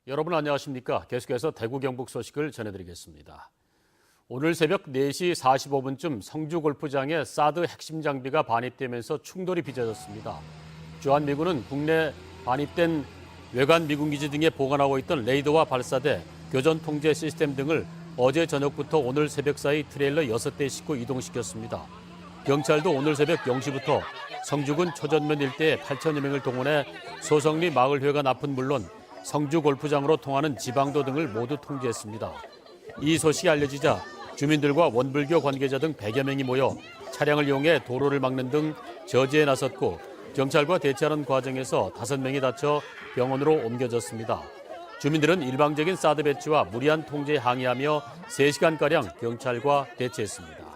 여러분 안녕하십니까? 계속해서 대구 경북 소식을 전해드리겠습니다. 오늘 새벽 4시 45분쯤 성주 골프장에 사드 핵심 장비가 반입되면서 충돌이 빚어졌습니다. 주한미군은 국내 반입된 외관 미군기지 등에 보관하고 있던 레이더와 발사대, 교전 통제 시스템 등을 어제 저녁부터 오늘 새벽 사이 트레일러 6대 싣고 이동시켰습니다. 경찰도 오늘 새벽 0시부터 성주군 초전면 일대에 8천여 명을 동원해 소성리 마을회관 앞은 물론 성주 골프장으로 통하는 지방도 등을 모두 통제했습니다. 이 소식이 알려지자 주민들과 원불교 관계자 등 100여 명이 모여 차량을 이용해 도로를 막는 등 저지에 나섰고 경찰과 대치하는 과정에서 5명이 다쳐 병원으로 옮겨졌습니다. 주민들은 일방적인 사드 배치와 무리한 통제에 항의하며 3시간가량 경찰과 대치했습니다.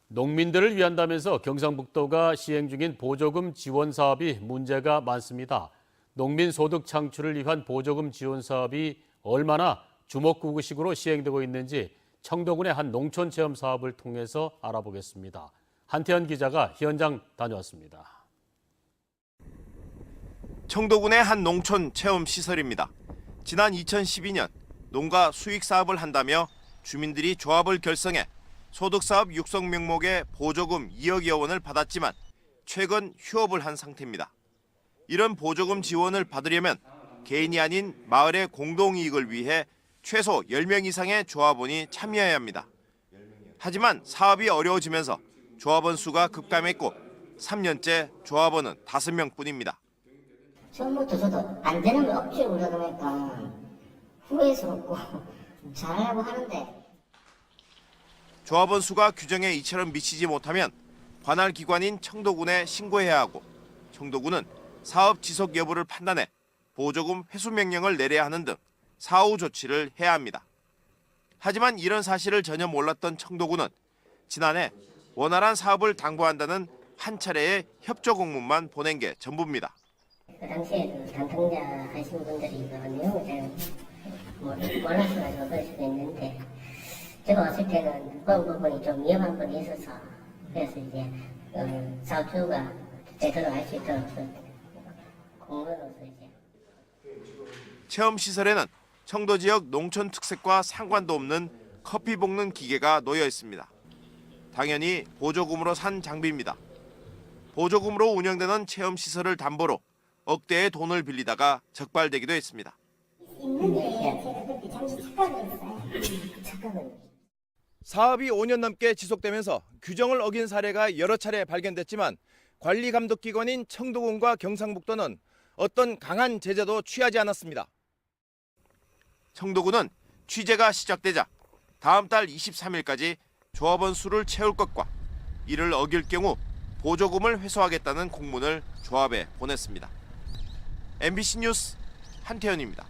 농민들을 위한다면서 경상북도가 시행 중인 보조금 지원 사업이 문제가 많습니다. 농민 소득 창출을 위한 보조금 지원 사업이 얼마나 주먹구구식으로 시행되고 있는지 청도군의 한 농촌 체험 사업을 통해서 알아보겠습니다. 한태현 기자가 현장 다녀왔습니다. 청도군의 한 농촌 체험 시설입니다. 지난 2012년 농가 수익 사업을 한다며 주민들이 조합을 결성해 소득사업 육성 명목의 보조금 2억여 원을 받았지만 최근 휴업을 한 상태입니다. 이런 보조금 지원을 받으려면 개인이 아닌 마을의 공동이익을 위해 최소 10명 이상의 조합원이 참여해야 합니다. 하지만 사업이 어려워지면서 조합원 수가 급감했고 3년째 조합원은 5명뿐입니다. 처음부터 저도 안 되는 걸 억지로 오려다 보니까 후회스럽고 잘하려고 하는데 조합원 수가 규정에 이처럼 미치지 못하면 관할 기관인 청도군에 신고해야 하고 청도군은 사업 지속 여부를 판단해 보조금 회수 명령을 내려야 하는 등 사후 조치를 해야 합니다. 하지만 이런 사실을 전혀 몰랐던 청도군은 지난해 원활한 사업을 당부한다는 한 차례의 협조 공문만 보낸 게 전부입니다. 그 당시에 담당자 하신 분들이 그런 내용을 잘 몰라서 그럴 수도 있는데 제가 왔을 때는 그런 부분이 좀 위험한 부분이 있어서 그래서 이제 사업주가 제대로 할 수 있도록 공무원으로서 이제 체험 시설에는 청도 지역 농촌 특색과 상관도 없는 커피 볶는 기계가 놓여 있습니다. 당연히 보조금으로 산 장비입니다. 보조금으로 운영되는 체험 시설을 담보로 억대의 돈을 빌리다가 적발되기도 했습니다. 사업이 5년 넘게 지속되면서 규정을 어긴 사례가 여러 차례 발견됐지만 관리감독기관인 청도군과 경상북도는 어떤 강한 제재도 취하지 않았습니다. 청도군은 취재가 시작되자 다음 달 23일까지 조합원 수를 채울 것과 이를 어길 경우 보조금을 회수하겠다는 공문을 조합에 보냈습니다. MBC 뉴스 한태현입니다.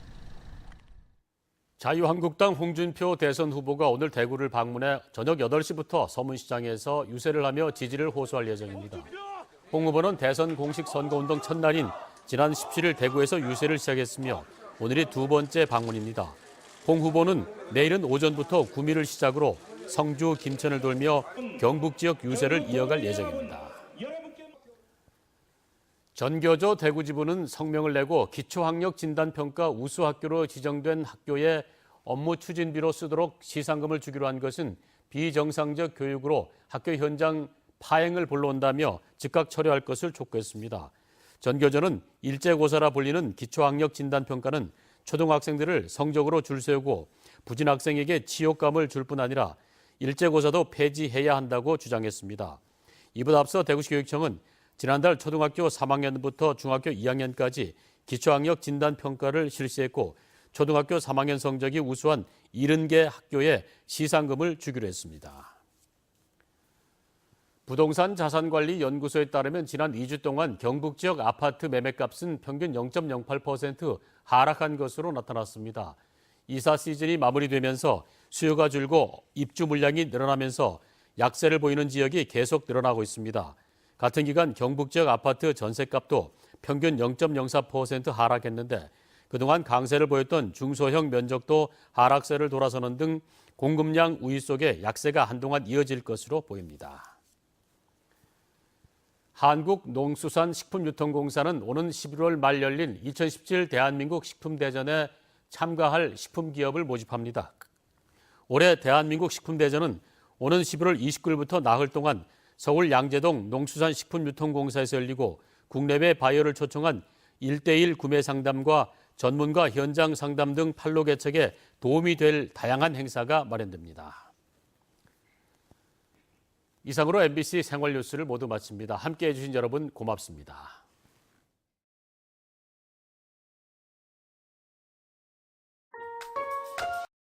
자유한국당 홍준표 대선 후보가 오늘 대구를 방문해 저녁 8시부터 서문시장에서 유세를 하며 지지를 호소할 예정입니다. 홍 후보는 대선 공식 선거운동 첫날인 지난 17일 대구에서 유세를 시작했으며 오늘이 2번째 방문입니다. 홍 후보는 내일은 오전부터 구미를 시작으로 성주, 김천을 돌며 경북 지역 유세를 이어갈 예정입니다. 전교조 대구지부는 성명을 내고 기초학력진단평가 우수학교로 지정된 학교에 업무 추진비로 쓰도록 시상금을 주기로 한 것은 비정상적 교육으로 학교 현장 파행을 불러온다며 즉각 철회할 것을 촉구했습니다. 전교조는 일제고사라 불리는 기초학력진단평가는 초등학생들을 성적으로 줄 세우고 부진 학생에게 치욕감을 줄 뿐 아니라 일제고사도 폐지해야 한다고 주장했습니다. 이보다 앞서 대구시 교육청은 지난달 초등학교 3학년부터 중학교 2학년까지 기초학력 진단평가를 실시했고 초등학교 3학년 성적이 우수한 70개 학교에 시상금을 주기로 했습니다. 부동산 자산관리연구소에 따르면 지난 2주 동안 경북 지역 아파트 매매값은 평균 0.08% 하락한 것으로 나타났습니다. 이사 시즌이 마무리되면서 수요가 줄고 입주 물량이 늘어나면서 약세를 보이는 지역이 계속 늘어나고 있습니다. 같은 기간 경북 지역 아파트 전셋값도 평균 0.04% 하락했는데 그동안 강세를 보였던 중소형 면적도 하락세를 돌아서는 등 공급량 우위 속에 약세가 한동안 이어질 것으로 보입니다. 한국농수산식품유통공사는 오는 11월 말 열린 2017 대한민국 식품대전에 참가할 식품기업을 모집합니다. 올해 대한민국 식품대전은 오는 11월 29일부터 나흘 동안 서울 양재동 농수산식품유통공사에서 열리고 국내외 바이어를 초청한 1:1 구매 상담과 전문가 현장 상담 등 판로 개척에 도움이 될 다양한 행사가 마련됩니다. 이상으로 MBC 생활뉴스를 모두 마칩니다. 함께해 주신 여러분 고맙습니다.